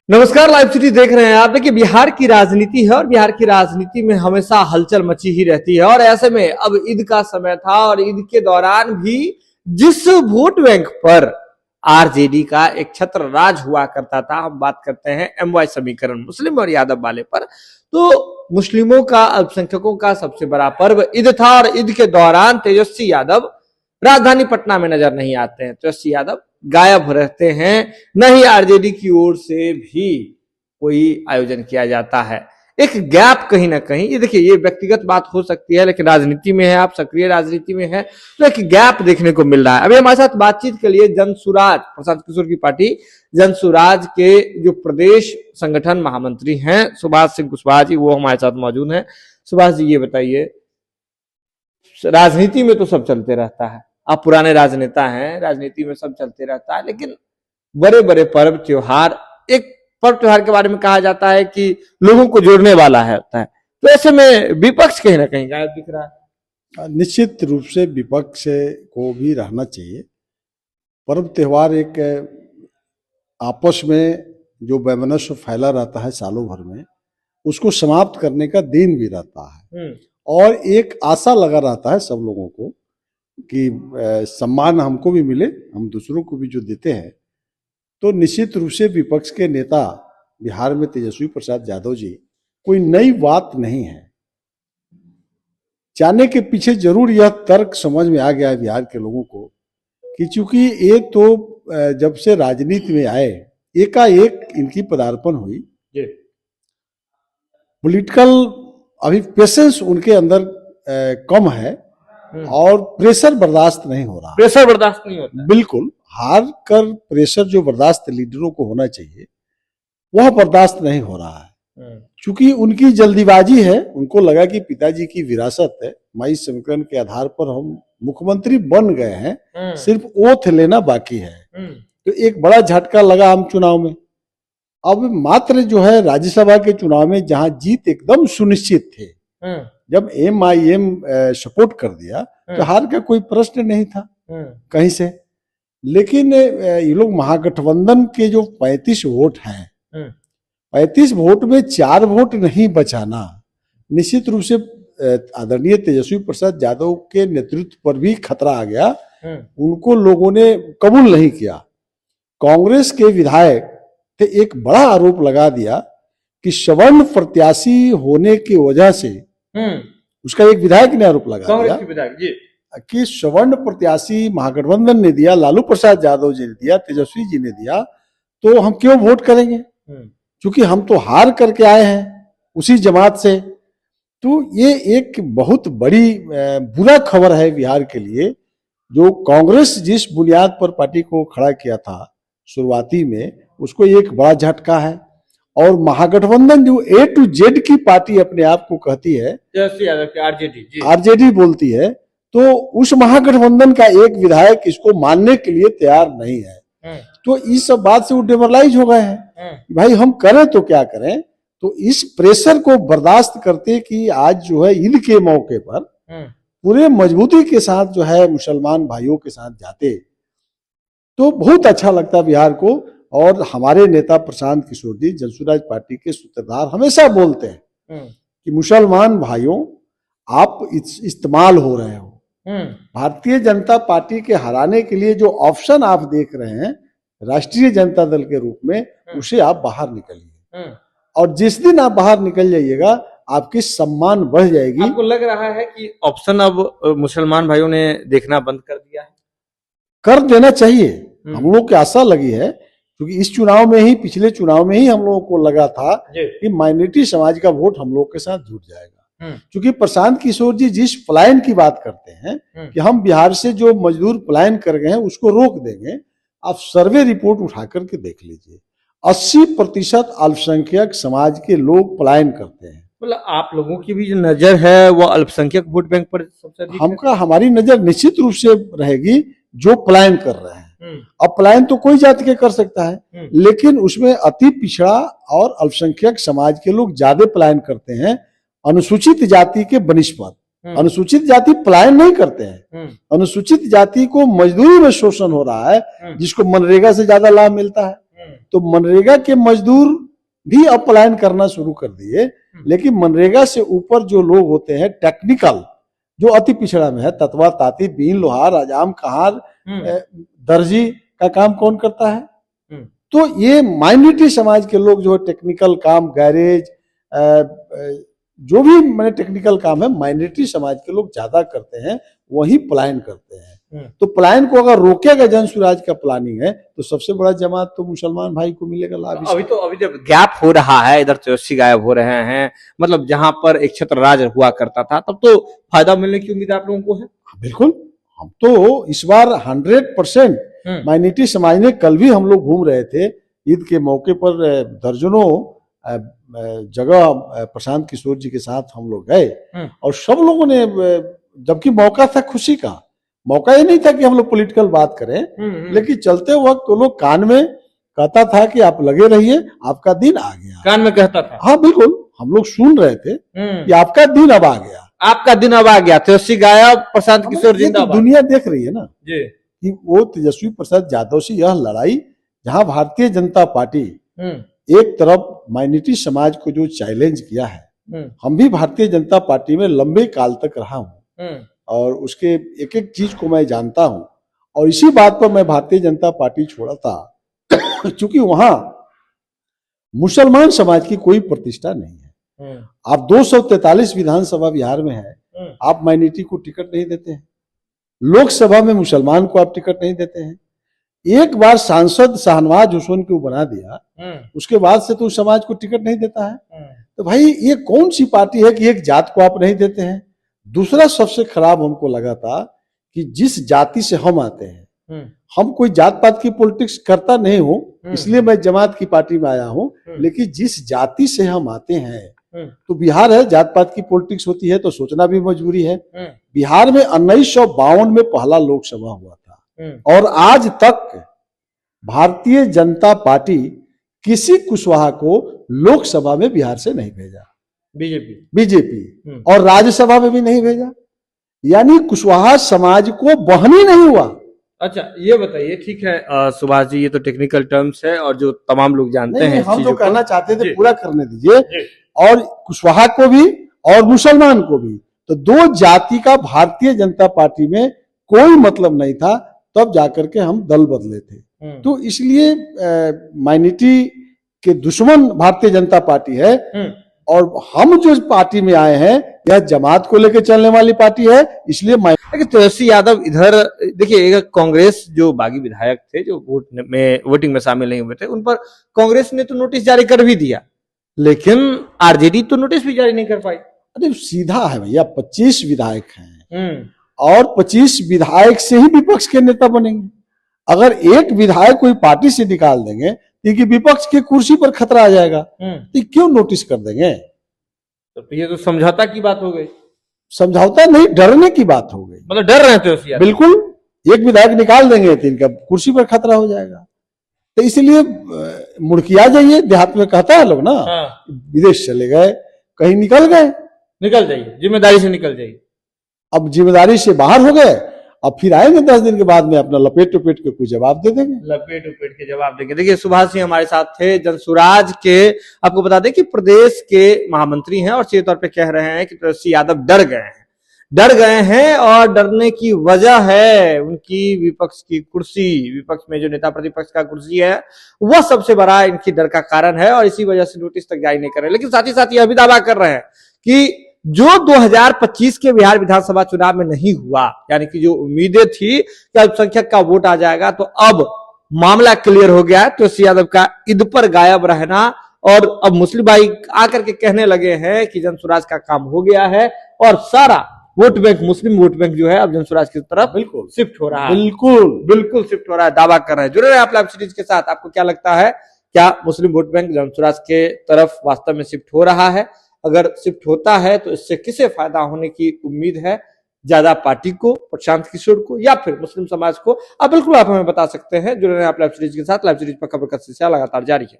नमस्कार, live city देख रहे हैं आप। देखिए, बिहार की राजनीति है और बिहार की राजनीति में हमेशा हलचल मची ही रहती है। और ऐसे में अब ईद का समय था और ईद के दौरान भी जिस वोट बैंक पर आरजेडी का एक छत्र राज हुआ करता था, हम बात करते हैं एमवाई समीकरण मुस्लिम और यादव वाले पर। तो मुस्लिमों का, अल्पसंख्यकों का सबसे बड़ा पर्व ईद था और ईद के दौरान तेजस्वी यादव राजधानी पटना में नजर नहीं आते हैं। तेजस्वी यादव गायब रहते हैं, न ही आरजेडी की ओर से भी कोई आयोजन किया जाता है। एक गैप कहीं ना कहीं, ये देखिए, ये व्यक्तिगत बात हो सकती है, लेकिन राजनीति में है, आप सक्रिय राजनीति में है, तो एक गैप देखने को मिल रहा है। अभी हमारे साथ बातचीत के लिए जनसुराज, प्रशांत किशोर की पार्टी जनसुराज के जो प्रदेश संगठन महामंत्री हैं सुभाष सिंह कुशवाहा जी, वो हमारे साथ मौजूद हैं। सुभाष जी, ये बताइए, राजनीति में तो सब चलते रहता है, आप पुराने राजनेता हैं, राजनीति में सब चलते रहता है, लेकिन बड़े बड़े पर्व त्योहार, एक पर्व त्योहार के बारे में कहा जाता है कि लोगों को जोड़ने वाला है होता है, तो ऐसे में विपक्ष कहीं ना कहीं गायब दिख रहा है। निश्चित रूप से विपक्ष को भी रहना चाहिए। पर्व त्योहार एक आपस में जो वैमनस्य फैला रहता है सालों भर में, उसको समाप्त करने का दिन भी रहता है और एक आशा लगा रहता है सब लोगों को कि सम्मान हमको भी मिले, हम दूसरों को भी जो देते हैं। तो निश्चित रूप से विपक्ष के नेता बिहार में तेजस्वी प्रसाद यादव जी कोई नई बात नहीं है। जाने के पीछे जरूर यह तर्क समझ में आ गया है बिहार के लोगों को कि चूंकि ये तो जब से राजनीति में आए एकाएक इनकी पदार्पण हुई, पॉलिटिकल अभी पेशेंस उनके अंदर कम है और प्रेशर बर्दाश्त नहीं हो रहा। प्रेशर बर्दाश्त नहीं होता, बिल्कुल हार कर प्रेशर जो बर्दाश्त लीडरों को होना चाहिए वह बर्दाश्त नहीं हो रहा है। क्योंकि उनकी जल्दीबाजी है, उनको लगा कि पिताजी की विरासत है, माई समीकरण के आधार पर हम मुख्यमंत्री बन गए हैं, सिर्फ ओथ लेना बाकी है। तो एक बड़ा झटका लगा आम चुनाव में। अब मात्र जो है राज्यसभा के चुनाव में जहां जीत एकदम सुनिश्चित थे, जब MIM सपोर्ट कर दिया तो हार का कोई प्रश्न नहीं था कहीं से। लेकिन ये लोग महागठबंधन के जो 35 वोट हैं, 35 वोट में 4 वोट नहीं बचाना निश्चित रूप से आदरणीय तेजस्वी प्रसाद यादव के नेतृत्व पर भी खतरा आ गया। उनको लोगों ने कबूल नहीं किया। कांग्रेस के विधायक थे, एक बड़ा आरोप लगा दिया कि सवर्ण प्रत्याशी होने की वजह से, उसका एक विधायक ने आरोप लगा दिया कि सवर्ण प्रत्याशी महागठबंधन ने दिया, लालू प्रसाद यादव जी ने दिया, तेजस्वी जी ने दिया, तो हम क्यों वोट करेंगे, क्योंकि हम तो हार करके आए हैं उसी जमात से। तो ये एक बहुत बड़ी बुरा खबर है बिहार के लिए। जो कांग्रेस जिस बुनियाद पर पार्टी को खड़ा किया था शुरुआती में, उसको एक बड़ा झटका है। और महागठबंधन जो A to Z की पार्टी अपने आप को कहती है, आरजेडी बोलती है, तो उस महागठबंधन का एक विधायक इसको मानने के लिए तैयार नहीं है। तो इस सब बात से वो डेमोरलाइज हो गए हैं, भाई हम करें तो क्या करें। तो इस प्रेशर को बर्दाश्त करते कि आज जो है ईद के मौके पर पूरे मजबूती के साथ जो है मुसलमान भाइयों के साथ जाते, तो बहुत अच्छा लगता बिहार को। और हमारे नेता प्रशांत किशोर जी, जनसुराज पार्टी के सूत्रधार, हमेशा बोलते हैं कि मुसलमान भाइयों आप इस्तेमाल हो रहे हो। भारतीय जनता पार्टी के हराने के लिए जो ऑप्शन आप देख रहे हैं राष्ट्रीय जनता दल के रूप में, उसे आप बाहर निकलिए। और जिस दिन आप बाहर निकल जाइएगा आपकी सम्मान बढ़ जाएगी। आपको लग रहा है कि ऑप्शन अब मुसलमान भाइयों ने देखना बंद कर दिया है? कर देना चाहिए। हम लोग की आशा लगी है, क्योंकि इस चुनाव में ही, पिछले चुनाव में ही हम लोगों को लगा था कि माइनॉरिटी समाज का वोट हम लोग के साथ जुड़ जाएगा। क्योंकि प्रशांत किशोर जी जिस पलायन की बात करते हैं कि हम बिहार से जो मजदूर पलायन कर गए हैं उसको रोक देंगे, आप सर्वे रिपोर्ट उठा करके देख लीजिए, 80% अल्पसंख्यक समाज के लोग पलायन करते हैं। मतलब आप लोगों की भी जो नजर है वो अल्पसंख्यक वोट बैंक पर सबसे अधिक हमारी नजर निश्चित रूप से रहेगी जो पलायन कर रहे हैं। अब पलायन तो कोई जाति के कर सकता है, लेकिन उसमें अति पिछड़ा और अल्पसंख्यक समाज के लोग ज्यादा पलायन करते हैं अनुसूचित जाति के बनिस्पत। अनुसूचित जाति पलायन नहीं करते हैं, अनुसूचित जाति को मजदूरी में शोषण हो रहा है, जिसको मनरेगा से ज्यादा लाभ मिलता है। तो मनरेगा के मजदूर भी अब पलायन करना शुरू कर दिए। लेकिन मनरेगा से ऊपर जो लोग होते हैं टेक्निकल, जो अति पिछड़ा में है, ततवा, ताती, बीन, लोहार, हजाम, कहार, दर्जी का काम कौन करता है? तो ये माइनॉरिटी समाज के लोग जो टेक्निकल काम, गैरेज, जो भी मैंने टेक्निकल काम है, माइनॉरिटी समाज के लोग ज्यादा करते हैं, वही पलायन करते हैं। तो पलायन को अगर रोकेगा जन स्वराज का प्लानिंग है, तो सबसे बड़ा जमात तो मुसलमान भाई को मिलेगा लाभ। अभी जब गैप हो रहा है, इधर तेजस्वी गायब हो रहे हैं, मतलब जहां पर एक छत्र राज हुआ करता था, तब तो फायदा मिलने की उम्मीद आप लोगों को है? बिल्कुल, हम तो इस बार 100% माइनॉरिटी समाज ने, कल भी हम लोग घूम रहे थे ईद के मौके पर, दर्जनों जगह प्रशांत किशोर जी के साथ हम लोग गए, और सब लोगों ने, जबकि मौका था खुशी का, मौका ये नहीं था कि हम लोग पॉलिटिकल बात करें, लेकिन चलते वक्त तो लोग कान में कहता था कि आप लगे रहिए, आपका दिन आ गया। कान में कहता था? हाँ बिल्कुल, हम लोग सुन रहे थे कि आपका दिन अब आ गया, आपका दिन अब आ गया, तेजस्वी गायब, प्रशांत किशोर जिंदाबाद। दुनिया देख रही है ना जी कि वो तेजस्वी प्रसाद यादव से यह लड़ाई, जहां भारतीय जनता पार्टी एक तरफ माइनॉरिटी समाज को जो चैलेंज किया है, हम भी भारतीय जनता पार्टी में लंबे काल तक रहा हूं और उसके एक एक चीज को मैं जानता हूं, और इसी बात पर मैं भारतीय जनता पार्टी छोड़ा था क्योंकि वहां मुसलमान समाज की कोई प्रतिष्ठा नहीं है। आप 243 विधानसभा बिहार में है, आप माइनॉरिटी को टिकट नहीं देते हैं, लोकसभा में मुसलमान को आप टिकट नहीं देते हैं, एक बार सांसद शाहनवाज हुसैन को बना दिया, उसके बाद से तो समाज को टिकट नहीं देता है। तो भाई ये कौन सी पार्टी है कि एक जात को आप नहीं देते हैं? दूसरा सबसे खराब हमको लगा था कि जिस जाति से हम आते हैं, हम कोई जात पात की पॉलिटिक्स करता नहीं हूं, इसलिए मैं जमात की पार्टी में आया हूं, लेकिन जिस जाति से हम आते हैं, तो बिहार है, जात पात की पॉलिटिक्स होती है तो सोचना भी मजबूरी है। बिहार में 1952 में पहला लोकसभा हुआ था, और आज तक भारतीय जनता पार्टी किसी कुशवाहा को लोकसभा में बिहार से नहीं भेजा, बीजेपी, और राज्यसभा में भी नहीं भेजा, यानी कुशवाहा समाज को बहनी नहीं हुआ। अच्छा, ये बताइए, ठीक है सुभाष जी, ये तो टेक्निकल टर्म्स है और जो तमाम लोग जानते हैं, हम जो कहना चाहते थे पूरा करने दीजिए, और कुशवाहा को भी और मुसलमान को भी, तो दो जाति का भारतीय जनता पार्टी में कोई मतलब नहीं था, तब जाकर के हम दल बदले थे। तो इसलिए माइनॉरिटी के दुश्मन भारतीय जनता पार्टी है, और हम जो पार्टी में आए हैं यह जमात को लेकर चलने वाली पार्टी है, इसलिए तेजस्वी यादव इधर देखिए, कांग्रेस जो बागी विधायक थे जो वोटिंग में शामिल नहीं हुए थे, उन पर कांग्रेस ने तो नोटिस जारी कर भी दिया, लेकिन आरजेडी तो नोटिस भी जारी नहीं कर पाई। अरे सीधा है भैया, 25 विधायक हैं और 25 विधायक से ही विपक्ष के नेता बनेंगे। अगर एक विधायक कोई पार्टी से निकाल देंगे, क्योंकि विपक्ष के कुर्सी पर खतरा आ जाएगा, तो क्यों नोटिस कर देंगे? तो ये तो समझौता की बात हो गई। समझौता नहीं, डरने की बात हो गई। मतलब डर रहे थे? बिल्कुल, एक विधायक निकाल देंगे तो इनका कुर्सी पर खतरा हो जाएगा। तो इसलिए मुड़किया जाइए, देहात में कहता है लोग ना, विदेश चले गए, कहीं निकल गए, निकल जाइए, जिम्मेदारी से निकल जाइए। अब जिम्मेदारी से बाहर हो गए, अब फिर आएंगे 10 दिन के बाद में, अपना लपेट उपेट के कुछ जवाब दे देंगे, लपेट उपेट के जवाब देंगे। देखिए, सुभाष सिंह हमारे साथ थे, जनसुराज के। आपको बता दें कि प्रदेश के महामंत्री हैं और सीधे तौर पे कह रहे हैं कि तेजस्वी यादव डर गए हैं, और डरने की वजह है उनकी विपक्ष की कुर्सी, विपक्ष में जो नेता प्रतिपक्ष का कुर्सी है, वह सबसे बड़ा इनकी डर का कारण है, और इसी वजह से नोटिस तक जारी नहीं कर रहे। लेकिन साथ ही साथ यह भी दावा कर रहे हैं कि जो 2025 के बिहार विधानसभा चुनाव में नहीं हुआ, यानी कि जो उम्मीदें थी कि अल्पसंख्यक का वोट आ जाएगा, तो अब मामला क्लियर हो गया है। तेजस्वी यादव का ईद पर गायब रहना, और अब मुस्लिम भाई आकर के कहने लगे हैं कि जनसुराज का काम हो गया है, और सारा वोट बैंक, मुस्लिम वोट बैंक जो है अब जनसुराज की तरफ बिल्कुल शिफ्ट हो रहा है। बिल्कुल शिफ्ट हो रहा है, दावा कर रहे हैं। जुड़े रहे आप लाइव सीरीज के साथ। आपको क्या लगता है, क्या मुस्लिम वोट बैंक जनसुराज के तरफ वास्तव में शिफ्ट हो रहा है? अगर शिफ्ट होता है तो इससे किसे फायदा होने की उम्मीद है? ज्यादा पार्टी को, प्रशांत किशोर को, या फिर मुस्लिम समाज को? अब बिल्कुल आप हमें बता सकते हैं। जुड़े रहे आप लाइव सीरीज के साथ। लाइव सीरीज पर खबर का सिलसिला लगातार जारी है।